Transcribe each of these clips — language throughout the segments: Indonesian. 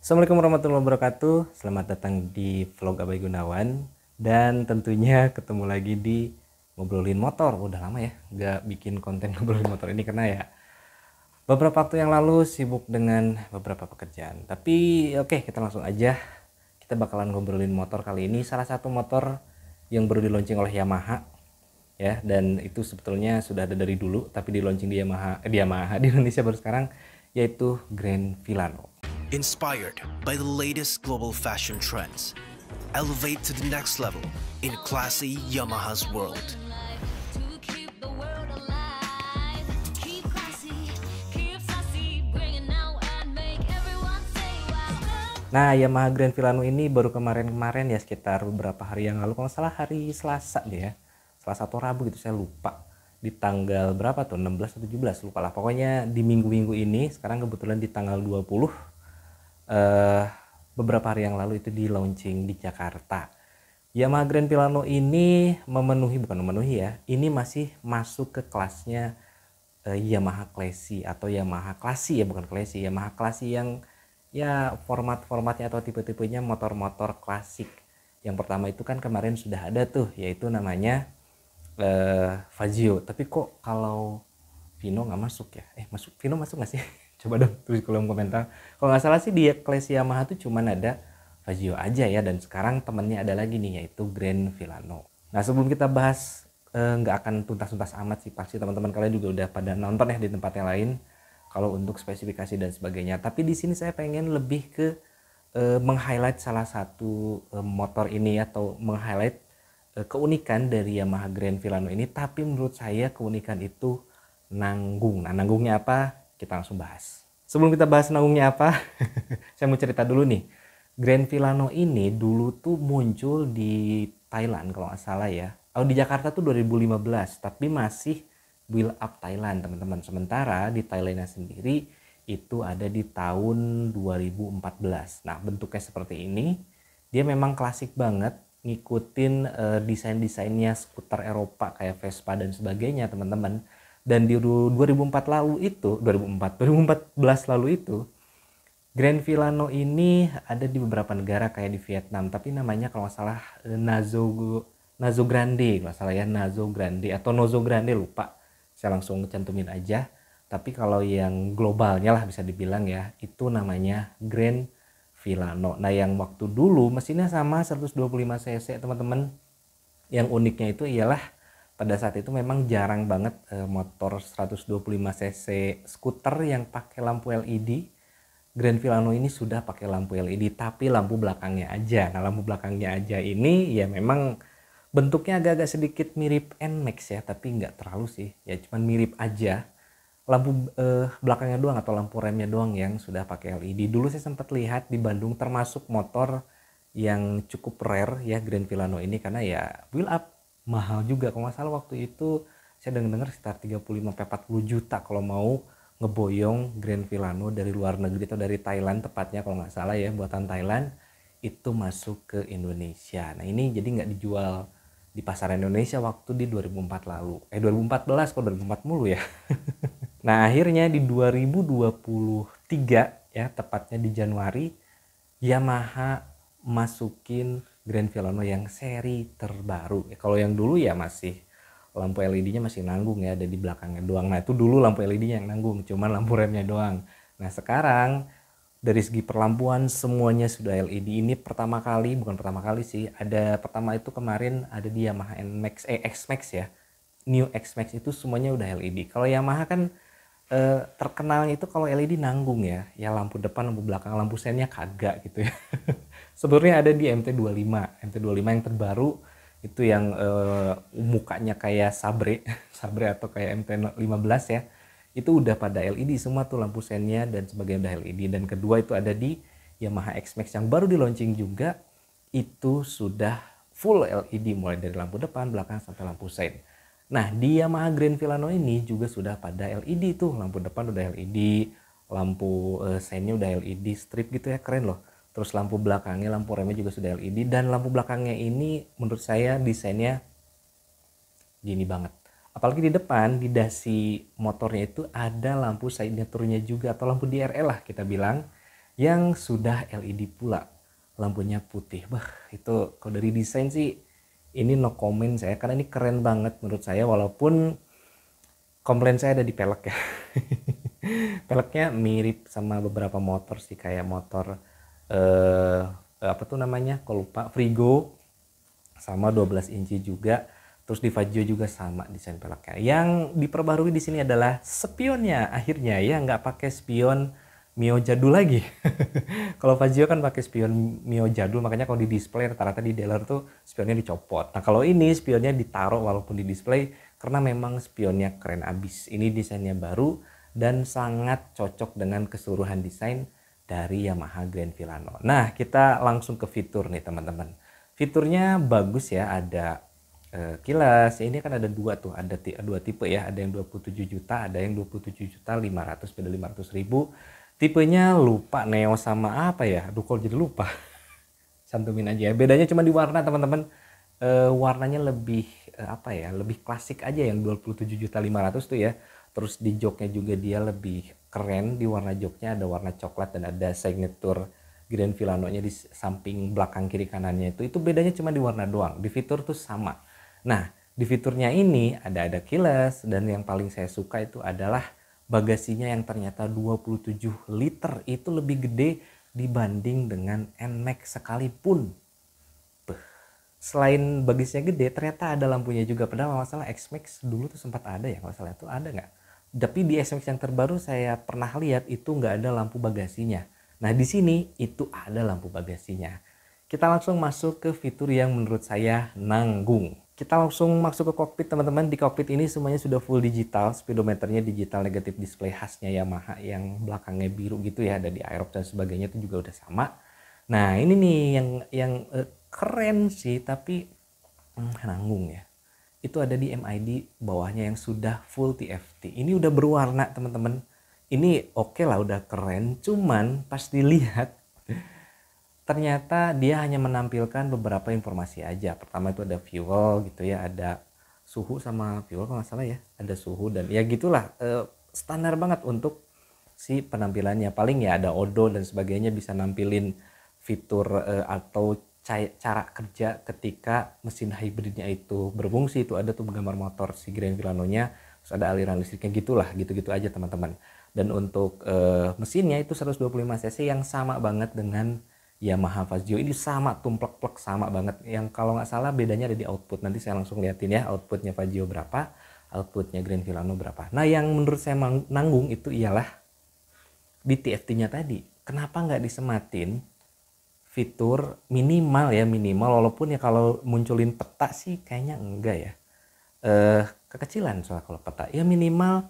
Assalamualaikum warahmatullahi wabarakatuh. Selamat datang di vlog Abai Gunawan. Dan tentunya ketemu lagi di ngobrolin motor. Udah lama ya gak bikin konten ngobrolin motor ini karena ya beberapa waktu yang lalu sibuk dengan beberapa pekerjaan. Tapi oke, kita langsung aja. Kita bakalan ngobrolin motor kali ini. Salah satu motor yang baru di launching oleh Yamaha ya, dan itu sebetulnya sudah ada dari dulu tapi di launching di Yamaha di Indonesia baru sekarang, yaitu Grand Filano. Inspired by the latest global fashion trends, elevate to the next level in classy Yamaha's world. Nah, Yamaha Grand Filano ini baru kemarin-kemarin ya, sekitar beberapa hari yang lalu, kalau nggak salah hari Selasa deh ya, Selasa atau Rabu gitu, saya lupa di tanggal berapa tuh, 16 atau 17, lupa lah, pokoknya di minggu-minggu ini. Sekarang kebetulan di tanggal 20, beberapa hari yang lalu itu di launching di Jakarta. Yamaha Grand Filano ini bukan memenuhi ya, ini masih masuk ke kelasnya Yamaha Classy atau Yamaha Classy ya, bukan Classy, Yamaha Classy yang ya formatnya atau tipe-tipenya motor-motor klasik. Yang pertama itu kan kemarin sudah ada tuh, yaitu namanya Fazio. Tapi kok kalau Vino nggak masuk ya? Vino masuk nggak sih? Coba dong tulis kolom komentar. Kalau nggak salah sih di kelas Yamaha tuh cuman ada Fazio aja ya, dan sekarang temennya ada lagi nih, yaitu Grand Filano. Nah, sebelum kita bahas, nggak akan tuntas-tuntas amat sih, pasti teman-teman kalian juga udah pada nonton ya di tempat yang lain kalau untuk spesifikasi dan sebagainya. Tapi di sini saya pengen lebih ke meng-highlight salah satu motor ini, atau meng-highlight keunikan dari Yamaha Grand Filano ini. Tapi menurut saya keunikan itu nanggung. Nah, nanggungnya apa? Kita langsung bahas. Sebelum kita bahas nanggungnya apa, saya mau cerita dulu nih. Grand Filano ini dulu tuh muncul di Thailand kalau nggak salah ya. Oh, di Jakarta tuh 2015, tapi masih build up Thailand teman-teman. Sementara di Thailandnya sendiri itu ada di tahun 2014. Nah, bentuknya seperti ini. Dia memang klasik banget, ngikutin desain-desainnya skuter Eropa kayak Vespa dan sebagainya teman-teman. Dan di 2014 lalu itu Grand Filano ini ada di beberapa negara kayak di Vietnam, tapi namanya kalau nggak salah Nazo Grande, kalau salah ya, Nazo Grande atau Nozo Grande, lupa. Saya langsung cantumin aja. Tapi kalau yang globalnya lah bisa dibilang ya, itu namanya Grand Filano. Nah, yang waktu dulu mesinnya sama 125 cc teman-teman. Yang uniknya itu ialah pada saat itu memang jarang banget motor 125 cc skuter yang pakai lampu LED. Grand Filano ini sudah pakai lampu LED, tapi lampu belakangnya aja. Nah, lampu belakangnya aja ini ya memang bentuknya agak-agak sedikit mirip NMAX ya, tapi nggak terlalu sih, ya cuman mirip aja. Lampu belakangnya doang atau lampu remnya doang yang sudah pakai LED. Dulu saya sempat lihat di Bandung, termasuk motor yang cukup rare ya Grand Filano ini, karena ya build up mahal juga. Kalau nggak salah waktu itu saya dengar sekitar 35-40 juta kalau mau ngeboyong Grand Filano dari luar negeri atau dari Thailand tepatnya, kalau nggak salah ya, buatan Thailand itu masuk ke Indonesia. Nah, ini jadi nggak dijual di pasar Indonesia waktu di 2004 lalu. 2014 kok 2004 mulu ya. Nah, akhirnya di 2023 ya, tepatnya di Januari, Yamaha masukin Grand Filano yang seri terbaru. Kalau yang dulu ya masih lampu LED-nya masih nanggung ya, ada di belakangnya doang. Nah, itu dulu lampu LED-nya yang nanggung, cuman lampu remnya doang. Nah, sekarang dari segi perlampuan semuanya sudah LED. Ini pertama kali, bukan pertama kali sih, ada pertama itu kemarin ada di Yamaha X-Max ya, New X-Max itu semuanya udah LED. Kalau Yamaha kan terkenalnya itu kalau LED nanggung ya, ya lampu depan, lampu belakang, lampu sennya kagak gitu ya. Sebenarnya ada di MT25 yang terbaru itu, yang mukanya kayak Sabre Sabre atau kayak MT15 ya, itu udah pada LED semua tuh lampu sennya dan sebagainya udah LED. Dan kedua itu ada di Yamaha X-Max yang baru di launching juga, itu sudah full LED mulai dari lampu depan, belakang sampai lampu sen. Nah, di Yamaha Grand Filano ini juga sudah pada LED tuh, lampu depan udah LED, lampu sennya udah LED strip gitu ya, keren loh. Terus lampu belakangnya, lampu remnya juga sudah LED, dan lampu belakangnya ini menurut saya desainnya gini banget. Apalagi di depan, di dasi motornya itu ada lampu signaturnya juga, atau lampu DRL lah kita bilang, yang sudah LED pula, lampunya putih. Bah, itu kalau dari desain sih ini no comment saya, karena ini keren banget menurut saya, walaupun komplain saya ada di pelek ya. Peleknya mirip sama beberapa motor sih, kayak motor apa tuh namanya, kok lupa, Frigo sama 12 inci juga. Terus di Fazio juga sama desain peleknya. Yang diperbarui di sini adalah spionnya akhirnya ya, nggak pakai spion Mio jadul lagi. Kalau Fazio kan pakai spion Mio jadul, makanya kalau di display rata-rata di dealer tuh spionnya dicopot. Nah kalau ini spionnya ditaruh walaupun di display, karena memang spionnya keren abis. Ini desainnya baru dan sangat cocok dengan keseluruhan desain dari Yamaha Grand Filano. Nah kita langsung ke fitur nih teman-teman. Fiturnya bagus ya, ada kilas ya, ini kan ada dua tuh, ada dua tipe ya, ada yang 27 juta, ada yang 27 juta 500, beda 500 ribu. Tipenya lupa, Neo sama apa ya, aduh kok jadi lupa. Cantumin aja ya, bedanya cuma di warna teman-teman. Warnanya lebih apa ya, lebih klasik aja yang 27 juta 500 tuh ya. Terus di joknya juga dia lebih keren, di warna joknya ada warna coklat dan ada signature Grand Filano-nya di samping belakang kiri kanannya itu bedanya cuma di warna doang. Di fitur tuh sama. Nah, di fiturnya ini ada keyless, dan yang paling saya suka itu adalah bagasinya yang ternyata 27 liter, itu lebih gede dibanding dengan NMAX sekalipun. Selain bagasinya gede, ternyata ada lampunya juga. Padahal masalah X-Max dulu tuh sempat ada ya, kalau salah itu ada nggak? Tapi di X-Max yang terbaru saya pernah lihat itu nggak ada lampu bagasinya. Nah di sini itu ada lampu bagasinya. Kita langsung masuk ke fitur yang menurut saya nanggung. Kita langsung masuk ke kokpit teman-teman. Di kokpit ini semuanya sudah full digital, speedometernya digital negatif display khasnya Yamaha yang belakangnya biru gitu ya, ada di aerob dan sebagainya itu juga udah sama. Nah ini nih yang keren sih, tapi nanggung ya. Itu ada di MID bawahnya yang sudah full TFT. Ini udah berwarna teman-teman. Ini oke lah, udah keren, cuman pas dilihat ternyata dia hanya menampilkan beberapa informasi aja. Pertama itu ada fuel gitu ya, ada suhu sama fuel kalau nggak salah ya, ada suhu dan ya gitulah, standar banget untuk si penampilannya. Paling ya ada odo dan sebagainya, bisa nampilin fitur atau cara kerja ketika mesin hybridnya itu berfungsi. Itu ada tuh gambar motor si Grand Filano-nya, terus ada aliran listriknya, gitulah, gitu-gitu aja teman-teman. Dan untuk mesinnya itu 125 cc yang sama banget dengan Yamaha Fazio. Ini sama, tumplek-plek sama banget. Yang kalau nggak salah bedanya ada di output. Nanti saya langsung liatin ya, outputnya Fazio berapa, outputnya Grand Filano berapa. Nah yang menurut saya nanggung itu ialah di TFT-nya tadi. Kenapa nggak disematin fitur minimal ya, minimal, walaupun ya kalau munculin peta sih kayaknya enggak ya. Kekecilan soal kalau peta. Ya minimal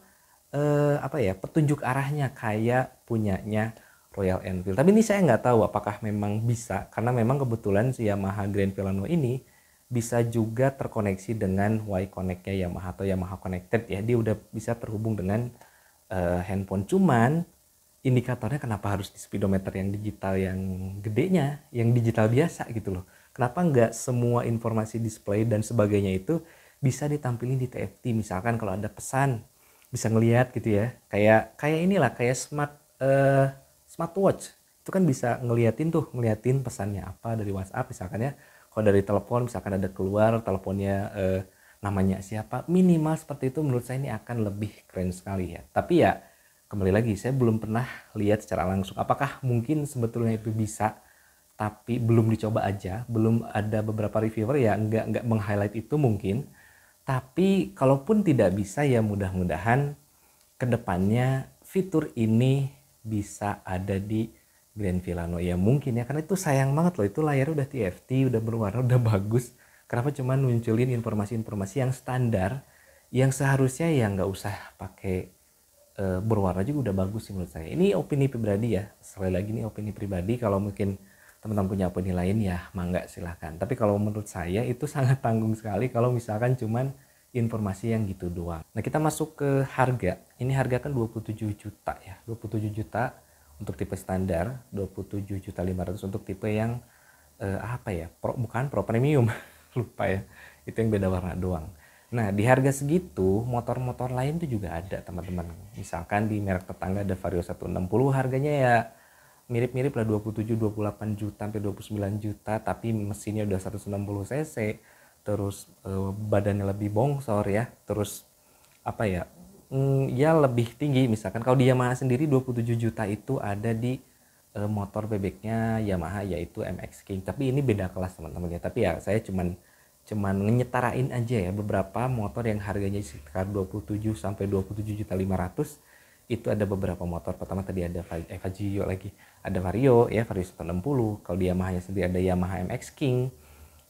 apa ya, petunjuk arahnya kayak punyanya Royal Enfield. Tapi ini saya nggak tahu apakah memang bisa, karena memang kebetulan si Yamaha Grand Filano ini bisa juga terkoneksi dengan Y-Connect-nya Yamaha atau Yamaha Connected ya. Dia udah bisa terhubung dengan handphone. Cuman indikatornya kenapa harus di speedometer yang digital yang gedenya, yang digital biasa gitu loh. Kenapa nggak semua informasi display dan sebagainya itu bisa ditampilin di TFT. Misalkan kalau ada pesan bisa ngelihat gitu ya, kayak inilah, kayak smartwatch itu kan bisa ngeliatin pesannya apa dari WhatsApp misalkan ya. Kalau dari telepon misalkan ada keluar teleponnya, namanya siapa, minimal seperti itu menurut saya ini akan lebih keren sekali ya. Tapi ya kembali lagi, saya belum pernah lihat secara langsung apakah mungkin sebetulnya itu bisa, tapi belum dicoba aja. Belum ada beberapa reviewer ya nggak meng-highlight itu mungkin. Tapi kalaupun tidak bisa ya mudah-mudahan kedepannya fitur ini bisa ada di Grand Filano ya mungkin ya, karena itu sayang banget loh, itu layarnya udah TFT, udah berwarna, udah bagus. Kenapa cuma munculin informasi-informasi yang standar, yang seharusnya ya nggak usah pakai berwarna juga udah bagus sih menurut saya. Ini opini pribadi ya, sekali lagi ini opini pribadi. Kalau mungkin teman-teman punya opini lain ya mangga silahkan. Tapi kalau menurut saya itu sangat tanggung sekali kalau misalkan cuman informasi yang gitu doang. Nah kita masuk ke harga. Ini harga kan 27 juta ya, 27 juta untuk tipe standar, 27 juta 500 untuk tipe yang apa ya, bukan pro premium, lupa ya, itu yang beda warna doang. Nah di harga segitu motor-motor lain tuh juga ada teman-teman. Misalkan di merek tetangga ada Vario 160, harganya ya mirip-mirip lah 27 28 juta sampai 29 juta, tapi mesinnya udah 160 cc, terus badannya lebih bongsor ya, terus apa ya, ya lebih tinggi. Misalkan kalau di Yamaha sendiri 27 juta itu ada di motor bebeknya Yamaha yaitu MX King, tapi ini beda kelas teman-teman ya. Tapi ya saya cuman nyetarain aja ya beberapa motor yang harganya sekitar 27 sampai 27 juta 500. Itu ada beberapa motor. Pertama tadi ada Vario lagi, ada Vario ya, Vario 160. Kalau di Yamaha sendiri ada Yamaha MX King.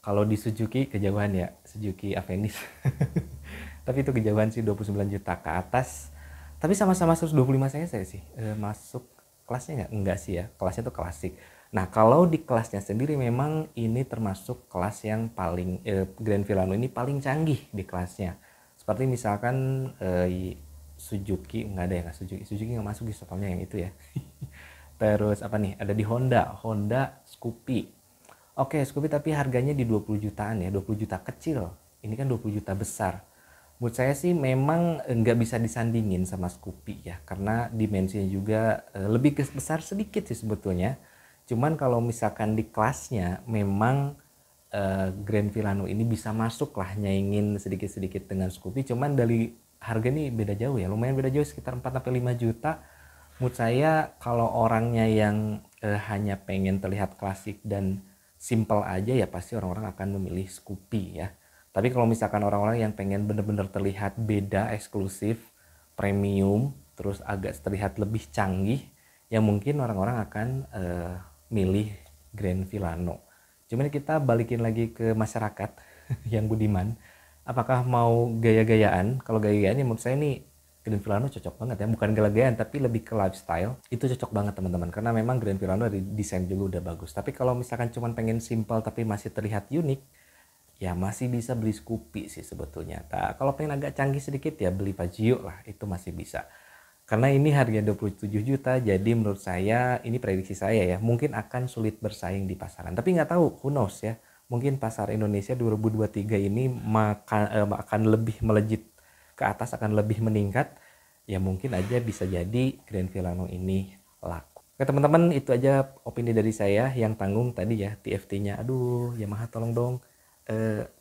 Kalau di Suzuki kejauhan ya, Suzuki Avenis. Tapi itu kejauhan sih, 29 juta ke atas. Tapi sama-sama 125 cc sih. Masuk kelasnya enggak sih ya, kelasnya tuh klasik. Nah kalau di kelasnya sendiri memang ini termasuk kelas yang paling Grand Filano ini paling canggih di kelasnya. Seperti misalkan Suzuki, enggak ada ya, Suzuki nggak masuk di stopnya yang itu ya. Terus apa nih, ada di Honda Scoopy. Oke, Scoopy tapi harganya di 20 jutaan ya, 20 juta kecil. Ini kan 20 juta besar. Menurut saya sih memang nggak bisa disandingin sama Scoopy ya, karena dimensinya juga lebih besar sedikit sih sebetulnya. Cuman kalau misalkan di kelasnya memang Grand Filano ini bisa masuk lah nyaingin sedikit-sedikit dengan Scoopy. Cuman dari harga nih beda jauh ya, lumayan beda jauh, sekitar 4-5 juta. Menurut saya kalau orangnya yang hanya pengen terlihat klasik dan simple aja ya pasti orang-orang akan memilih Scoopy ya. Tapi kalau misalkan orang-orang yang pengen bener-bener terlihat beda, eksklusif, premium, terus agak terlihat lebih canggih, ya mungkin orang-orang akan milih Grand Filano. Cuman kita balikin lagi ke masyarakat yang budiman. Apakah mau gaya-gayaan? Kalau gaya-gayaan ya menurut saya nih Grand Filano cocok banget ya. Bukan gaya-gayaan tapi lebih ke lifestyle. Itu cocok banget teman-teman. Karena memang Grand Filano dari desain juga udah bagus. Tapi kalau misalkan cuma pengen simple tapi masih terlihat unik, ya masih bisa beli Scoopy sih sebetulnya. Nah, kalau pengen agak canggih sedikit ya beli Vario lah, itu masih bisa. Karena ini harganya 27 juta, jadi menurut saya, ini prediksi saya ya, mungkin akan sulit bersaing di pasaran. Tapi nggak tahu, who knows ya. Mungkin pasar Indonesia 2023 ini akan lebih melejit ke atas, akan lebih meningkat. Ya mungkin aja bisa jadi Grand Filano ini laku. Oke teman-teman, itu aja opini dari saya yang tanggung tadi ya, TFT-nya. Aduh, Yamaha tolong dong.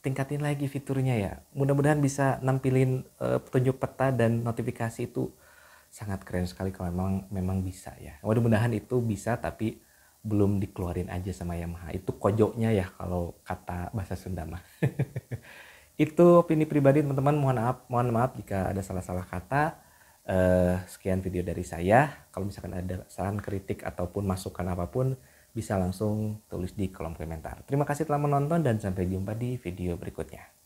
Tingkatin lagi fiturnya ya. Mudah-mudahan bisa nampilin petunjuk peta dan notifikasi itu sangat keren sekali kalau memang bisa ya. Mudah-mudahan itu bisa tapi belum dikeluarin aja sama Yamaha. Itu kojoknya ya kalau kata bahasa Sunda mah. Itu opini pribadi teman-teman. Mohon maaf jika ada salah-salah kata. Sekian video dari saya. Kalau misalkan ada saran, kritik ataupun masukan apapun, bisa langsung tulis di kolom komentar. Terima kasih telah menonton dan sampai jumpa di video berikutnya.